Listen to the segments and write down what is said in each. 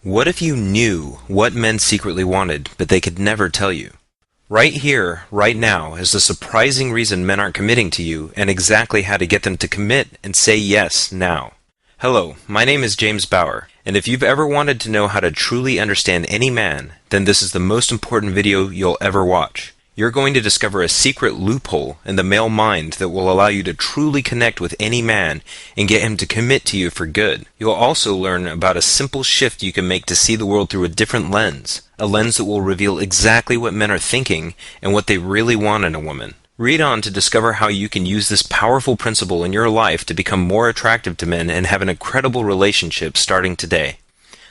What if you knew what men secretly wanted, but they could never tell you? Right here, right now, is the surprising reason men aren't committing to you and exactly how to get them to commit and say yes now. Hello, my name is James Bauer, and if you've ever wanted to know how to truly understand any man, then this is the most important video you'll ever watch. You're going to discover a secret loophole in the male mind that will allow you to truly connect with any man and get him to commit to you for good. You'll also learn about a simple shift you can make to see the world through a different lens, a lens that will reveal exactly what men are thinking and what they really want in a woman. Read on to discover how you can use this powerful principle in your life to become more attractive to men and have an incredible relationship starting today.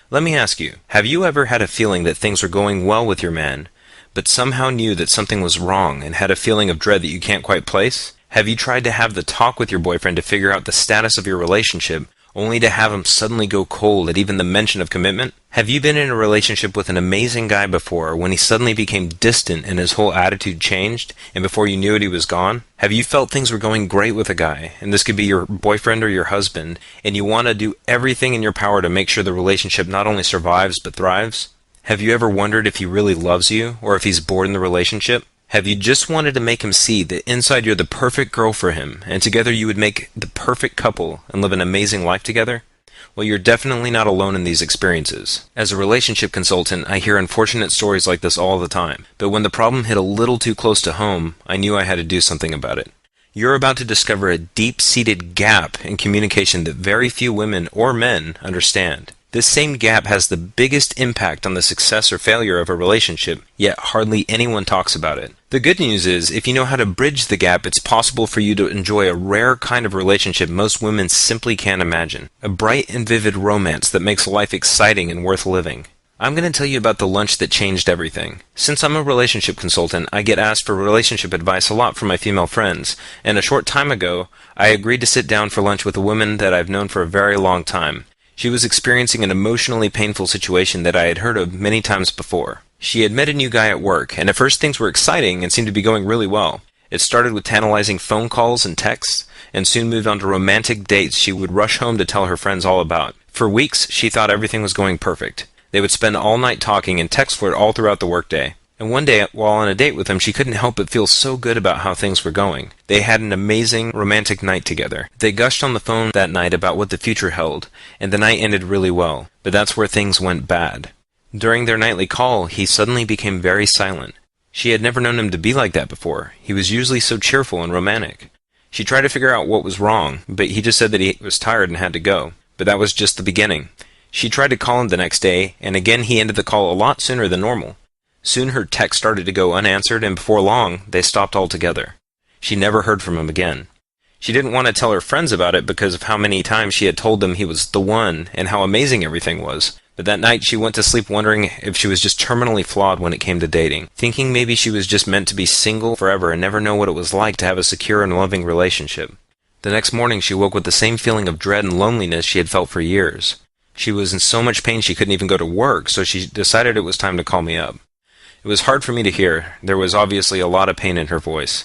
Let me ask you, have you ever had a feeling that things were going well with your man, but somehow knew that something was wrong and had a feeling of dread that you can't quite place? Have you tried to have the talk with your boyfriend to figure out the status of your relationship, only to have him suddenly go cold at even the mention of commitment? Have you been in a relationship with an amazing guy before when he suddenly became distant and his whole attitude changed, and before you knew it he was gone? Have you felt things were going great with a guy, and this could be your boyfriend or your husband, and you want to do everything in your power to make sure the relationship not only survives but thrives? Have you ever wondered if he really loves you, or if he's bored in the relationship? Have you just wanted to make him see that inside you're the perfect girl for him, and together you would make the perfect couple and live an amazing life together? Well, you're definitely not alone in these experiences. As a relationship consultant, I hear unfortunate stories like this all the time, but when the problem hit a little too close to home, I knew I had to do something about it. You're about to discover a deep-seated gap in communication that very few women or men understand. This same gap has the biggest impact on the success or failure of a relationship, yet hardly anyone talks about it. The good news is, if you know how to bridge the gap, it's possible for you to enjoy a rare kind of relationship most women simply can't imagine. A bright and vivid romance that makes life exciting and worth living. I'm going to tell you about the lunch that changed everything. Since I'm a relationship consultant, I get asked for relationship advice a lot from my female friends, and a short time ago, I agreed to sit down for lunch with a woman that I've known for a very long time. She was experiencing an emotionally painful situation that I had heard of many times before. She had met a new guy at work, and at first things were exciting and seemed to be going really well. It started with tantalizing phone calls and texts, and soon moved on to romantic dates she would rush home to tell her friends all about. For weeks, she thought everything was going perfect. They would spend all night talking and text flirt all throughout the workday. And one day, while on a date with him, she couldn't help but feel so good about how things were going. They had an amazing romantic night together. They gushed on the phone that night about what the future held, and the night ended really well. But that's where things went bad. During their nightly call, he suddenly became very silent. She had never known him to be like that before. He was usually so cheerful and romantic. She tried to figure out what was wrong, but he just said that he was tired and had to go. But that was just the beginning. She tried to call him the next day, and again he ended the call a lot sooner than normal. Soon her text started to go unanswered, and before long, they stopped altogether. She never heard from him again. She didn't want to tell her friends about it because of how many times she had told them he was the one and how amazing everything was. But that night she went to sleep wondering if she was just terminally flawed when it came to dating, thinking maybe she was just meant to be single forever and never know what it was like to have a secure and loving relationship. The next morning she woke with the same feeling of dread and loneliness she had felt for years. She was in so much pain she couldn't even go to work, so she decided it was time to call me up. It was hard for me to hear. There was obviously a lot of pain in her voice.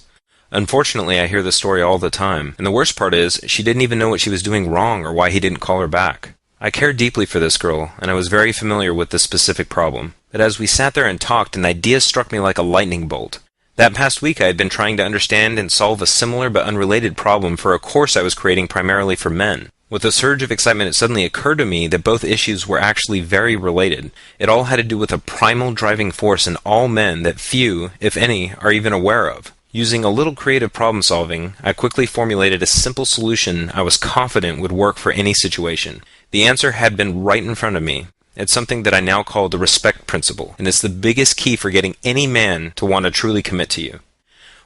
Unfortunately, I hear this story all the time, and the worst part is, she didn't even know what she was doing wrong or why he didn't call her back. I cared deeply for this girl, and I was very familiar with this specific problem. But as we sat there and talked, an idea struck me like a lightning bolt. That past week I had been trying to understand and solve a similar but unrelated problem for a course I was creating primarily for men. With a surge of excitement, it suddenly occurred to me that both issues were actually very related. It all had to do with a primal driving force in all men that few, if any, are even aware of. Using a little creative problem solving, I quickly formulated a simple solution I was confident would work for any situation. The answer had been right in front of me. It's something that I now call the respect principle, and it's the biggest key for getting any man to want to truly commit to you.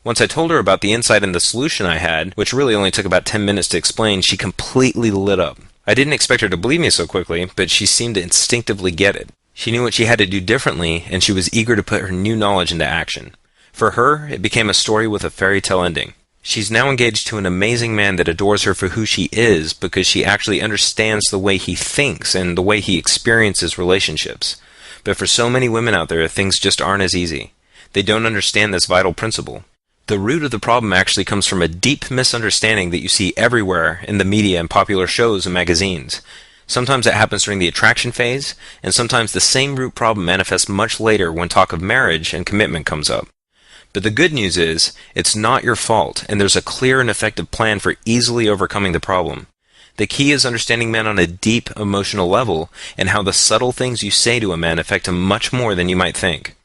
Once I told her about the insight and the solution I had, which really only took about 10 minutes to explain, she completely lit up. I didn't expect her to believe me so quickly, but she seemed to instinctively get it. She knew what she had to do differently, and she was eager to put her new knowledge into action. For her, it became a story with a fairy tale ending. She's now engaged to an amazing man that adores her for who she is because she actually understands the way he thinks and the way he experiences relationships. But for so many women out there, things just aren't as easy. They don't understand this vital principle. The root of the problem actually comes from a deep misunderstanding that you see everywhere in the media and popular shows and magazines. Sometimes it happens during the attraction phase, and sometimes the same root problem manifests much later when talk of marriage and commitment comes up. But the good news is, it's not your fault, and there's a clear and effective plan for easily overcoming the problem. The key is understanding men on a deep emotional level, and how the subtle things you say to a man affect him much more than you might think.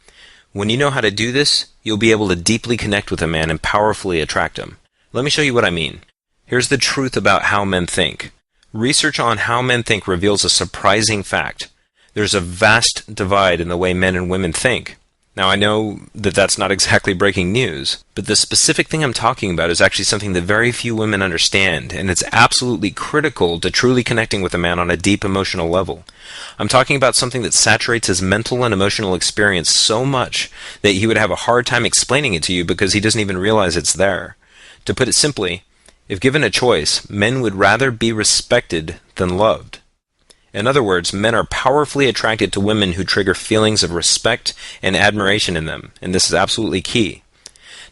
When you know how to do this, you'll be able to deeply connect with a man and powerfully attract him. Let me show you what I mean. Here's the truth about how men think. Research on how men think reveals a surprising fact. There's a vast divide in the way men and women think. Now, I know that that's not exactly breaking news, but the specific thing I'm talking about is actually something that very few women understand, and it's absolutely critical to truly connecting with a man on a deep emotional level. I'm talking about something that saturates his mental and emotional experience so much that he would have a hard time explaining it to you because he doesn't even realize it's there. To put it simply, if given a choice, men would rather be respected than loved. In other words, men are powerfully attracted to women who trigger feelings of respect and admiration in them, and this is absolutely key.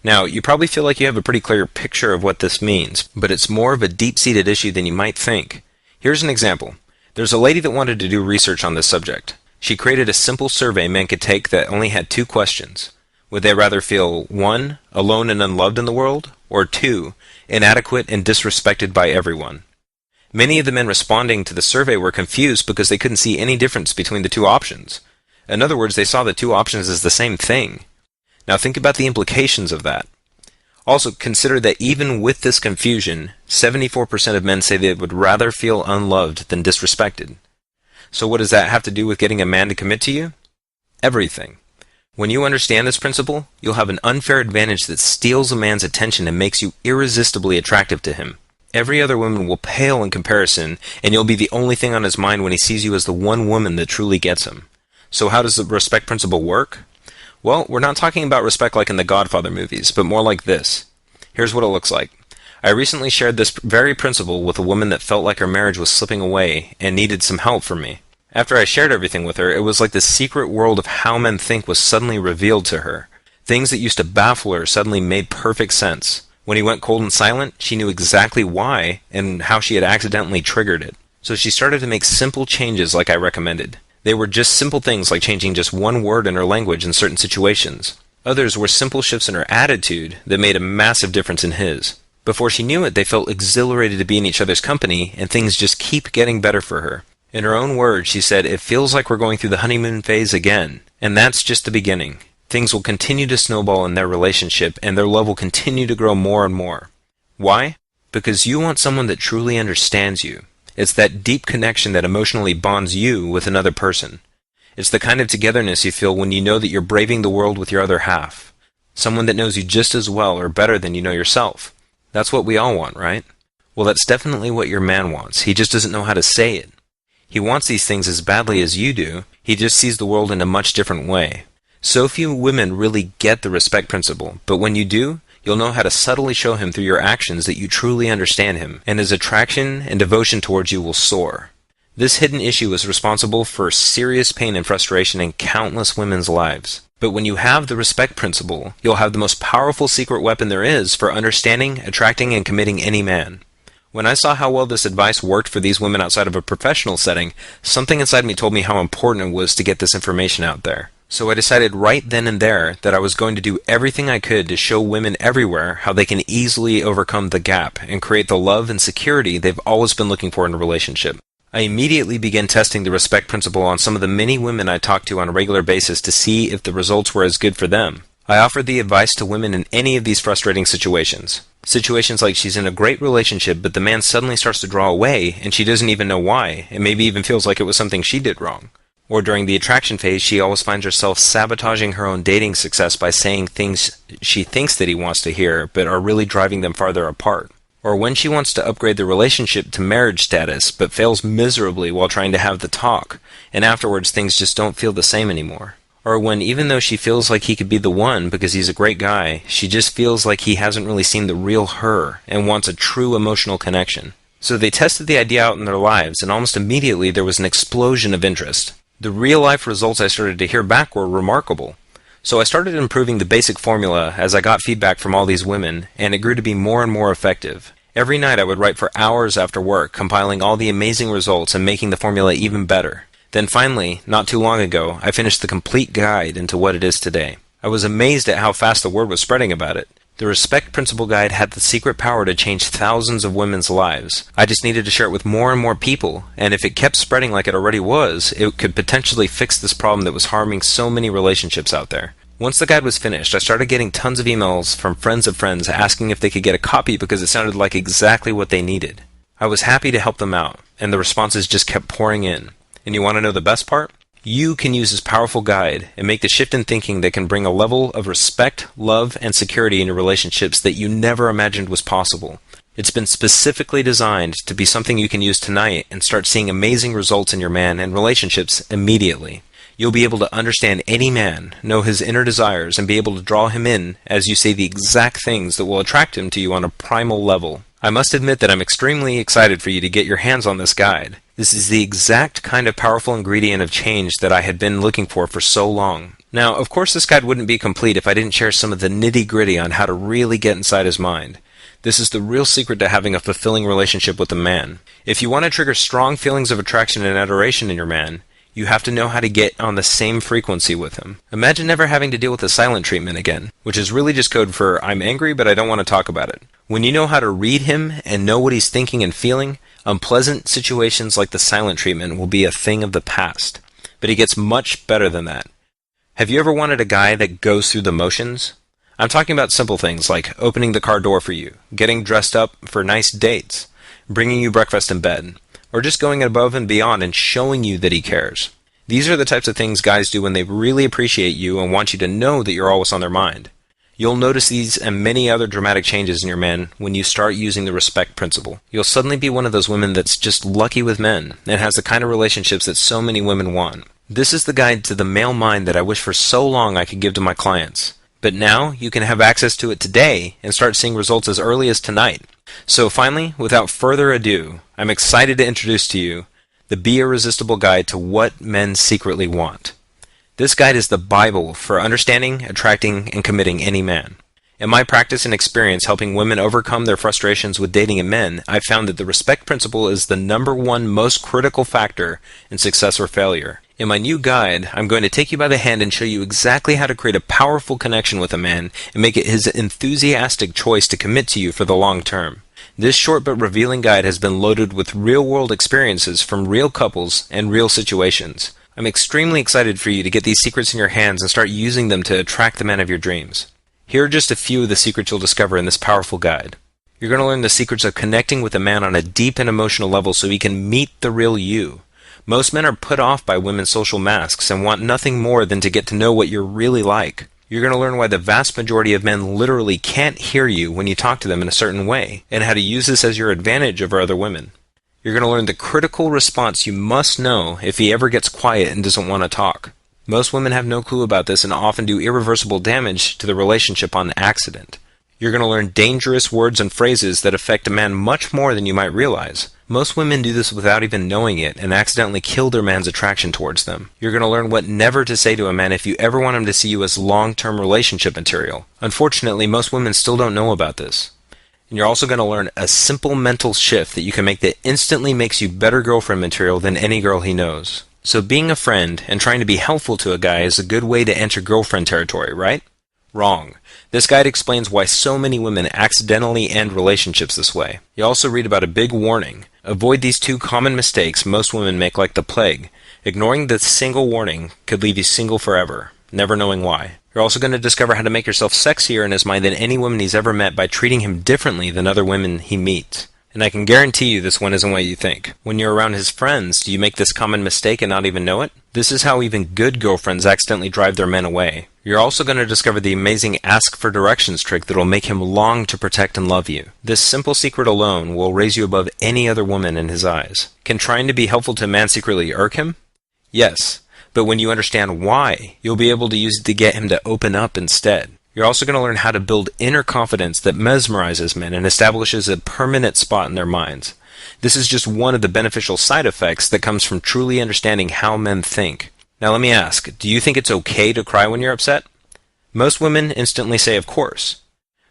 Now, you probably feel like you have a pretty clear picture of what this means, but it's more of a deep-seated issue than you might think. Here's an example. There's a lady that wanted to do research on this subject. She created a simple survey men could take that only had 2 questions. Would they rather feel 1, alone and unloved in the world, or 2, inadequate and disrespected by everyone? Many of the men responding to the survey were confused because they couldn't see any difference between the 2 options. In other words, they saw the 2 options as the same thing. Now think about the implications of that. Also, consider that even with this confusion, 74% of men say they would rather feel unloved than disrespected. So what does that have to do with getting a man to commit to you? Everything. When you understand this principle, you'll have an unfair advantage that steals a man's attention and makes you irresistibly attractive to him. Every other woman will pale in comparison, and you'll be the only thing on his mind when he sees you as the one woman that truly gets him. So how does the respect principle work? Well, we're not talking about respect like in the Godfather movies, but more like this. Here's what it looks like. I recently shared this very principle with a woman that felt like her marriage was slipping away and needed some help from me. After I shared everything with her, it was like the secret world of how men think was suddenly revealed to her. Things that used to baffle her suddenly made perfect sense. When he went cold and silent, she knew exactly why and how she had accidentally triggered it. So she started to make simple changes like I recommended. They were just simple things like changing just 1 word in her language in certain situations. Others were simple shifts in her attitude that made a massive difference in his. Before she knew it, they felt exhilarated to be in each other's company, and things just keep getting better for her. In her own words, she said, "It feels like we're going through the honeymoon phase again." And that's just the beginning. Things will continue to snowball in their relationship, and their love will continue to grow more and more. Why? Because you want someone that truly understands you. It's that deep connection that emotionally bonds you with another person. It's the kind of togetherness you feel when you know that you're braving the world with your other half. Someone that knows you just as well or better than you know yourself. That's what we all want, right? Well, that's definitely what your man wants. He just doesn't know how to say it. He wants these things as badly as you do. He just sees the world in a much different way. So few women really get the respect principle, but when you do, you'll know how to subtly show him through your actions that you truly understand him, and his attraction and devotion towards you will soar. This hidden issue is responsible for serious pain and frustration in countless women's lives. But when you have the respect principle, you'll have the most powerful secret weapon there is for understanding, attracting, and committing any man. When I saw how well this advice worked for these women outside of a professional setting, something inside me told me how important it was to get this information out there. So I decided right then and there that I was going to do everything I could to show women everywhere how they can easily overcome the gap and create the love and security they've always been looking for in a relationship. I immediately began testing the respect principle on some of the many women I talked to on a regular basis to see if the results were as good for them. I offered the advice to women in any of these frustrating situations. Situations like she's in a great relationship, but the man suddenly starts to draw away and she doesn't even know why, and maybe even feels like it was something she did wrong. Or during the attraction phase, she always finds herself sabotaging her own dating success by saying things she thinks that he wants to hear, but are really driving them farther apart. Or when she wants to upgrade the relationship to marriage status, but fails miserably while trying to have the talk, and afterwards things just don't feel the same anymore. Or when, even though she feels like he could be the one because he's a great guy, she just feels like he hasn't really seen the real her and wants a true emotional connection. So they tested the idea out in their lives, and almost immediately there was an explosion of interest. The real-life results I started to hear back were remarkable. So I started improving the basic formula as I got feedback from all these women, and it grew to be more and more effective. Every night I would write for hours after work, compiling all the amazing results and making the formula even better. Then finally, not too long ago, I finished the complete guide into what it is today. I was amazed at how fast the word was spreading about it. The Respect Principle Guide had the secret power to change thousands of women's lives. I just needed to share it with more and more people, and if it kept spreading like it already was, it could potentially fix this problem that was harming so many relationships out there. Once the guide was finished, I started getting tons of emails from friends of friends asking if they could get a copy because it sounded like exactly what they needed. I was happy to help them out, and the responses just kept pouring in. And you want to know the best part? You can use this powerful guide and make the shift in thinking that can bring a level of respect, love, and security in your relationships that you never imagined was possible. It's been specifically designed to be something you can use tonight and start seeing amazing results in your man and relationships immediately. You'll be able to understand any man, know his inner desires, and be able to draw him in as you say the exact things that will attract him to you on a primal level. I must admit that I'm extremely excited for you to get your hands on this guide. This is the exact kind of powerful ingredient of change that I had been looking for so long. Now, of course, this guide wouldn't be complete if I didn't share some of the nitty-gritty on how to really get inside his mind. This is the real secret to having a fulfilling relationship with a man. If you want to trigger strong feelings of attraction and adoration in your man, you have to know how to get on the same frequency with him. Imagine never having to deal with the silent treatment again, which is really just code for I'm angry but I don't want to talk about it. When you know how to read him and know what he's thinking and feeling, unpleasant situations like the silent treatment will be a thing of the past. But he gets much better than that. Have you ever wanted a guy that goes through the motions? I'm talking about simple things like opening the car door for you, getting dressed up for nice dates, bringing you breakfast in bed, or just going above and beyond and showing you that he cares. These are the types of things guys do when they really appreciate you and want you to know that you're always on their mind. You'll notice these and many other dramatic changes in your man when you start using the respect principle. You'll suddenly be one of those women that's just lucky with men and has the kind of relationships that so many women want. This is the guide to the male mind that I wish for so long I could give to my clients. But now you can have access to it today and start seeing results as early as tonight. So finally, without further ado, I'm excited to introduce to you the Be Irresistible Guide to What Men Secretly Want. This guide is the Bible for understanding, attracting, and committing any man. In my practice and experience helping women overcome their frustrations with dating in men, I've found that the respect principle is the #1 most critical factor in success or failure. In my new guide, I'm going to take you by the hand and show you exactly how to create a powerful connection with a man and make it his enthusiastic choice to commit to you for the long term. This short but revealing guide has been loaded with real-world experiences from real couples and real situations. I'm extremely excited for you to get these secrets in your hands and start using them to attract the man of your dreams. Here are just a few of the secrets you'll discover in this powerful guide. You're going to learn the secrets of connecting with a man on a deep and emotional level so he can meet the real you. Most men are put off by women's social masks and want nothing more than to get to know what you're really like. You're going to learn why the vast majority of men literally can't hear you when you talk to them in a certain way, and how to use this as your advantage over other women. You're going to learn the critical response you must know if he ever gets quiet and doesn't want to talk. Most women have no clue about this and often do irreversible damage to the relationship on accident. You're going to learn dangerous words and phrases that affect a man much more than you might realize. Most women do this without even knowing it and accidentally kill their man's attraction towards them. You're going to learn what never to say to a man if you ever want him to see you as long-term relationship material. Unfortunately, most women still don't know about this. And you're also going to learn a simple mental shift that you can make that instantly makes you better girlfriend material than any girl he knows. So being a friend and trying to be helpful to a guy is a good way to enter girlfriend territory, right? Wrong. This guide explains why so many women accidentally end relationships this way. You also read about a big warning. Avoid these 2 common mistakes most women make like the plague. Ignoring the single warning could leave you single forever, never knowing why. You're also going to discover how to make yourself sexier in his mind than any woman he's ever met by treating him differently than other women he meets. And I can guarantee you this one isn't what you think. When you're around his friends, do you make this common mistake and not even know it? This is how even good girlfriends accidentally drive their men away. You're also going to discover the amazing ask for directions trick that will make him long to protect and love you. This simple secret alone will raise you above any other woman in his eyes. Can trying to be helpful to a man secretly irk him? Yes. But when you understand why, you'll be able to use it to get him to open up instead. You're also going to learn how to build inner confidence that mesmerizes men and establishes a permanent spot in their minds. This is just one of the beneficial side effects that comes from truly understanding how men think. Now let me ask, do you think it's okay to cry when you're upset? Most women instantly say of course.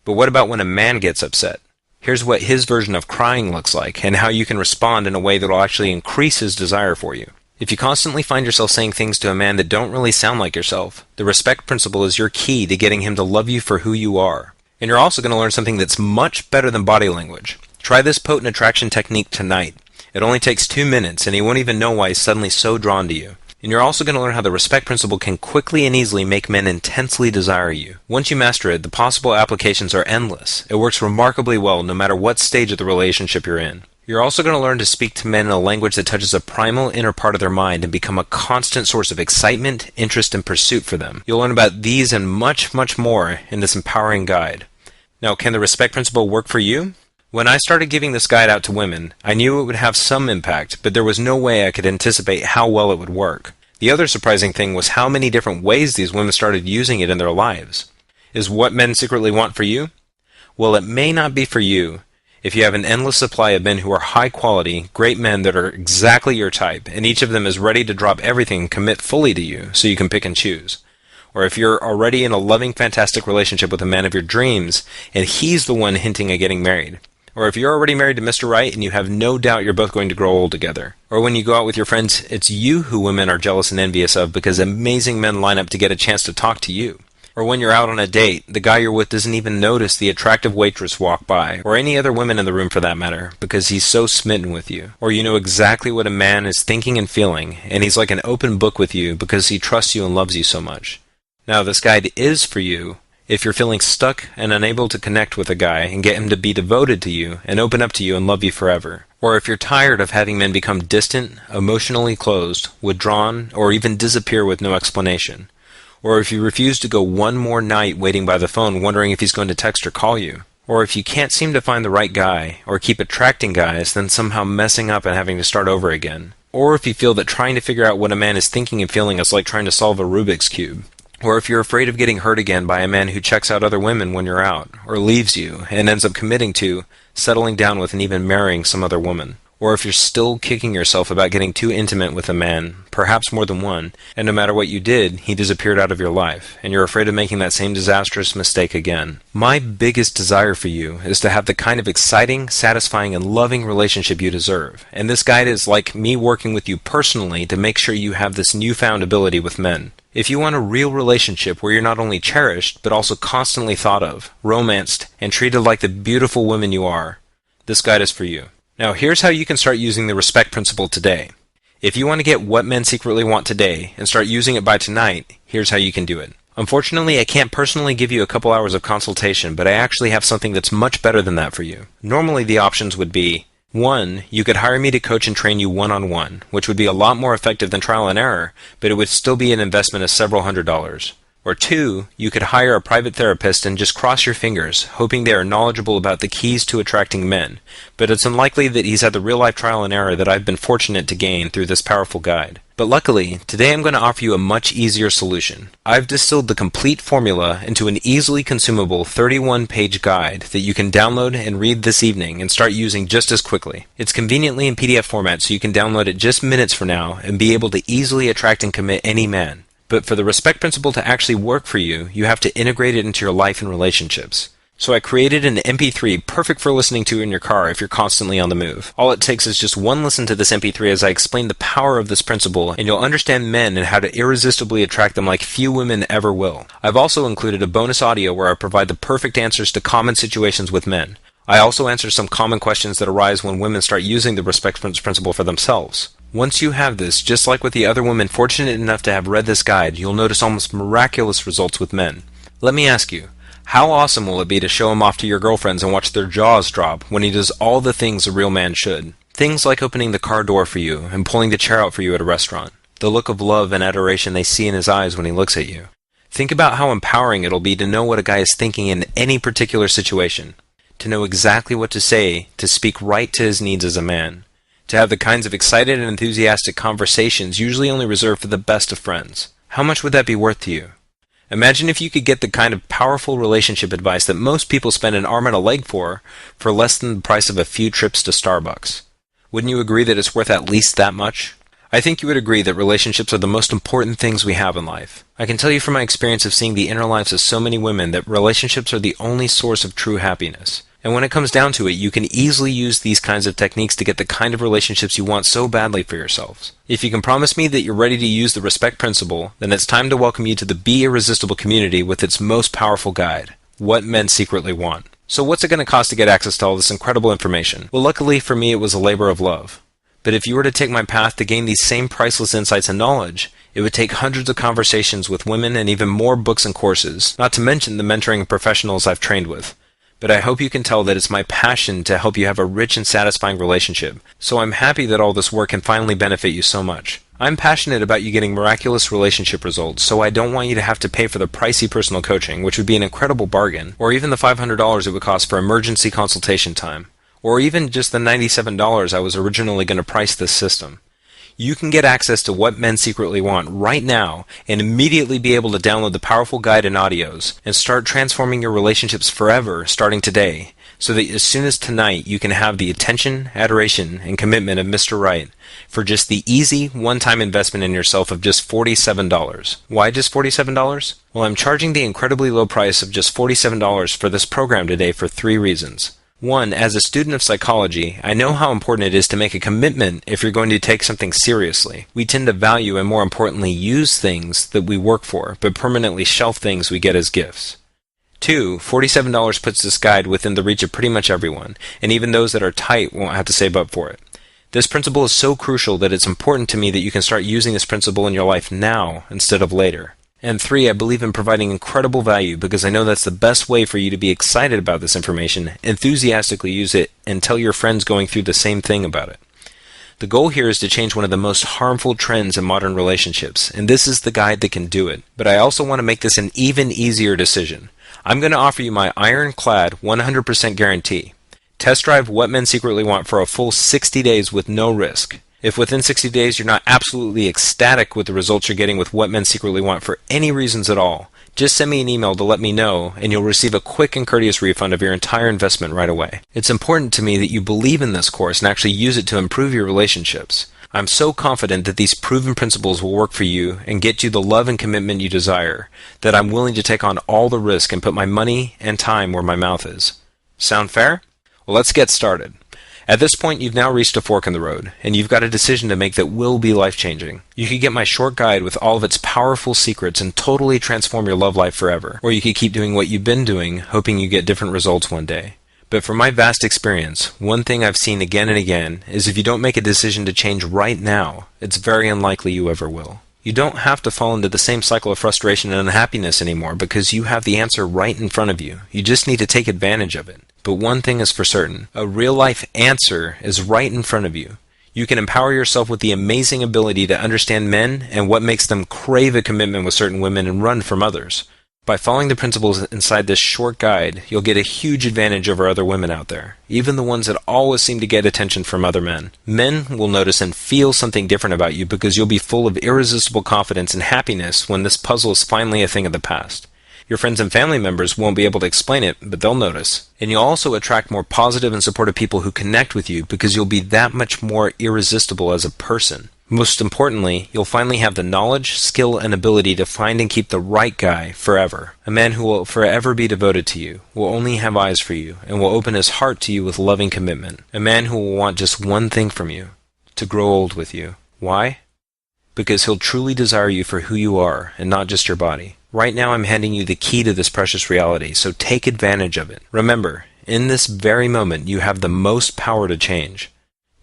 But what about when a man gets upset? Here's what his version of crying looks like, and how you can respond in a way that will actually increase his desire for you. If you constantly find yourself saying things to a man that don't really sound like yourself, the respect principle is your key to getting him to love you for who you are. And you're also going to learn something that's much better than body language. Try this potent attraction technique tonight. It only takes 2 minutes, and he won't even know why he's suddenly so drawn to you. And you're also going to learn how the respect principle can quickly and easily make men intensely desire you. Once you master it, the possible applications are endless. It works remarkably well no matter what stage of the relationship you're in. You're also going to learn to speak to men in a language that touches a primal inner part of their mind and become a constant source of excitement, interest, and pursuit for them. You'll learn about these and much, much more in this empowering guide. Now, can the respect principle work for you? When I started giving this guide out to women, I knew it would have some impact, but there was no way I could anticipate how well it would work. The other surprising thing was how many different ways these women started using it in their lives. Is what men secretly want for you? Well, it may not be for you if you have an endless supply of men who are high quality, great men that are exactly your type, and each of them is ready to drop everything and commit fully to you so you can pick and choose. Or if you're already in a loving, fantastic relationship with a man of your dreams, and he's the one hinting at getting married. Or if you're already married to Mr. Right and you have no doubt you're both going to grow old together. Or when you go out with your friends, it's you who women are jealous and envious of because amazing men line up to get a chance to talk to you. Or when you're out on a date, the guy you're with doesn't even notice the attractive waitress walk by, or any other women in the room for that matter, because he's so smitten with you. Or you know exactly what a man is thinking and feeling, and he's like an open book with you because he trusts you and loves you so much. Now, this guide is for you if you're feeling stuck and unable to connect with a guy and get him to be devoted to you and open up to you and love you forever. Or if you're tired of having men become distant, emotionally closed, withdrawn, or even disappear with no explanation. Or if you refuse to go one more night waiting by the phone wondering if he's going to text or call you. Or if you can't seem to find the right guy, or keep attracting guys, then somehow messing up and having to start over again. Or if you feel that trying to figure out what a man is thinking and feeling is like trying to solve a Rubik's Cube. Or if you're afraid of getting hurt again by a man who checks out other women when you're out, or leaves you, and ends up committing to, settling down with, and even marrying some other woman. Or if you're still kicking yourself about getting too intimate with a man, perhaps more than one, and no matter what you did, he disappeared out of your life, and you're afraid of making that same disastrous mistake again. My biggest desire for you is to have the kind of exciting, satisfying, and loving relationship you deserve. And this guide is like me working with you personally to make sure you have this newfound ability with men. If you want a real relationship where you're not only cherished, but also constantly thought of, romanced, and treated like the beautiful woman you are, this guide is for you. Now, here's how you can start using the respect principle today. If you want to get what men secretly want today and start using it by tonight, here's how you can do it. Unfortunately, I can't personally give you a couple hours of consultation, but I actually have something that's much better than that for you. Normally, the options would be 1. You could hire me to coach and train you one-on-one, which would be a lot more effective than trial and error, but it would still be an investment of several $100s. Or 2, you could hire a private therapist and just cross your fingers, hoping they are knowledgeable about the keys to attracting men, but it's unlikely that he's had the real-life trial and error that I've been fortunate to gain through this powerful guide. But luckily, today I'm going to offer you a much easier solution. I've distilled the complete formula into an easily consumable 31-page guide that you can download and read this evening and start using just as quickly. It's conveniently in PDF format, so you can download it just minutes from now and be able to easily attract and commit any man. But for the respect principle to actually work for you, you have to integrate it into your life and relationships. So I created an MP3 perfect for listening to in your car if you're constantly on the move. All it takes is just one listen to this MP3 as I explain the power of this principle, and you'll understand men and how to irresistibly attract them like few women ever will. I've also included a bonus audio where I provide the perfect answers to common situations with men. I also answer some common questions that arise when women start using the respect principle for themselves. Once you have this, just like with the other women fortunate enough to have read this guide, you'll notice almost miraculous results with men. Let me ask you, how awesome will it be to show him off to your girlfriends and watch their jaws drop when he does all the things a real man should? Things like opening the car door for you and pulling the chair out for you at a restaurant. The look of love and adoration they see in his eyes when he looks at you. Think about how empowering it'll be to know what a guy is thinking in any particular situation. To know exactly what to say, to speak right to his needs as a man. To have the kinds of excited and enthusiastic conversations usually only reserved for the best of friends. How much would that be worth to you? Imagine if you could get the kind of powerful relationship advice that most people spend an arm and a leg for less than the price of a few trips to Starbucks. Wouldn't you agree that it's worth at least that much? I think you would agree that relationships are the most important things we have in life. I can tell you from my experience of seeing the inner lives of so many women that relationships are the only source of true happiness. And when it comes down to it, you can easily use these kinds of techniques to get the kind of relationships you want so badly for yourselves. If you can promise me that you're ready to use the respect principle, then it's time to welcome you to the Be Irresistible community with its most powerful guide, What Men Secretly Want. So what's it going to cost to get access to all this incredible information? Well, luckily for me, it was a labor of love. But if you were to take my path to gain these same priceless insights and knowledge, it would take hundreds of conversations with women and even more books and courses, not to mention the mentoring of professionals I've trained with. But I hope you can tell that it's my passion to help you have a rich and satisfying relationship, so I'm happy that all this work can finally benefit you so much. I'm passionate about you getting miraculous relationship results, so I don't want you to have to pay for the pricey personal coaching, which would be an incredible bargain, or even the $500 it would cost for emergency consultation time, or even just the $97 I was originally going to price this system. You can get access to What Men Secretly Want right now and immediately be able to download the powerful guide and audios and start transforming your relationships forever starting today, so that as soon as tonight you can have the attention, adoration, and commitment of Mr. Right for just the easy one-time investment in yourself of just $47. Why just $47? Well, I'm charging the incredibly low price of just $47 for this program today for 3 reasons. 1, as a student of psychology, I know how important it is to make a commitment if you're going to take something seriously. We tend to value and, more importantly, use things that we work for, but permanently shelf things we get as gifts. 2, $47 puts this guide within the reach of pretty much everyone, and even those that are tight won't have to save up for it. This principle is so crucial that it's important to me that you can start using this principle in your life now instead of later. And 3, I believe in providing incredible value because I know that's the best way for you to be excited about this information, enthusiastically use it, and tell your friends going through the same thing about it. The goal here is to change one of the most harmful trends in modern relationships, and this is the guide that can do it. But I also want to make this an even easier decision. I'm going to offer you my ironclad 100% guarantee. Test drive What Men Secretly Want for a full 60 days with no risk. If within 60 days you're not absolutely ecstatic with the results you're getting with What Men Secretly Want for any reasons at all, just send me an email to let me know and you'll receive a quick and courteous refund of your entire investment right away. It's important to me that you believe in this course and actually use it to improve your relationships. I'm so confident that these proven principles will work for you and get you the love and commitment you desire that I'm willing to take on all the risk and put my money and time where my mouth is. Sound fair? Well, let's get started. At this point, you've now reached a fork in the road, and you've got a decision to make that will be life-changing. You could get my short guide with all of its powerful secrets and totally transform your love life forever. Or you could keep doing what you've been doing, hoping you get different results one day. But from my vast experience, one thing I've seen again and again is if you don't make a decision to change right now, it's very unlikely you ever will. You don't have to fall into the same cycle of frustration and unhappiness anymore because you have the answer right in front of you. You just need to take advantage of it. But one thing is for certain, a real-life answer is right in front of you. You can empower yourself with the amazing ability to understand men and what makes them crave a commitment with certain women and run from others. By following the principles inside this short guide, you'll get a huge advantage over other women out there, even the ones that always seem to get attention from other men. Men will notice and feel something different about you because you'll be full of irresistible confidence and happiness when this puzzle is finally a thing of the past. Your friends and family members won't be able to explain it, but they'll notice. And you'll also attract more positive and supportive people who connect with you because you'll be that much more irresistible as a person. Most importantly, you'll finally have the knowledge, skill, and ability to find and keep the right guy forever. A man who will forever be devoted to you, will only have eyes for you, and will open his heart to you with loving commitment. A man who will want just one thing from you, to grow old with you. Why? Because he'll truly desire you for who you are, and not just your body. Right now I'm handing you the key to this precious reality, so take advantage of it. Remember, in this very moment you have the most power to change.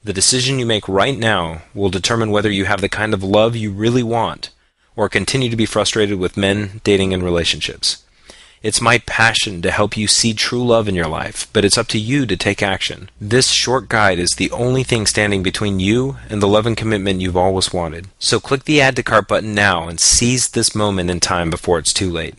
The decision you make right now will determine whether you have the kind of love you really want, or continue to be frustrated with men, dating, and relationships. It's my passion to help you see true love in your life, but it's up to you to take action. This short guide is the only thing standing between you and the love and commitment you've always wanted. So click the Add to Cart button now and seize this moment in time before it's too late.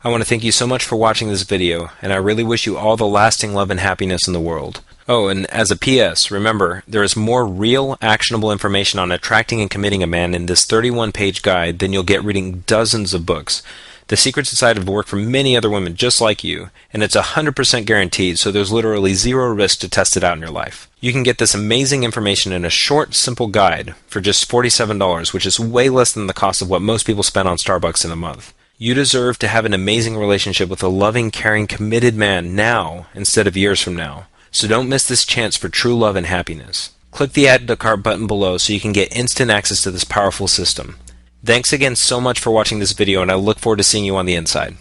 I want to thank you so much for watching this video, and I really wish you all the lasting love and happiness in the world. Oh, and as a PS, remember, there is more real, actionable information on attracting and committing a man in this 31-page guide than you'll get reading dozens of books. The secrets inside have worked for many other women just like you, and it's 100% guaranteed, so there's literally zero risk to test it out in your life. You can get this amazing information in a short, simple guide for just $47, which is way less than the cost of what most people spend on Starbucks in a month. You deserve to have an amazing relationship with a loving, caring, committed man now instead of years from now. So don't miss this chance for true love and happiness. Click the Add to Cart button below so you can get instant access to this powerful system. Thanks again so much for watching this video, and I look forward to seeing you on the inside.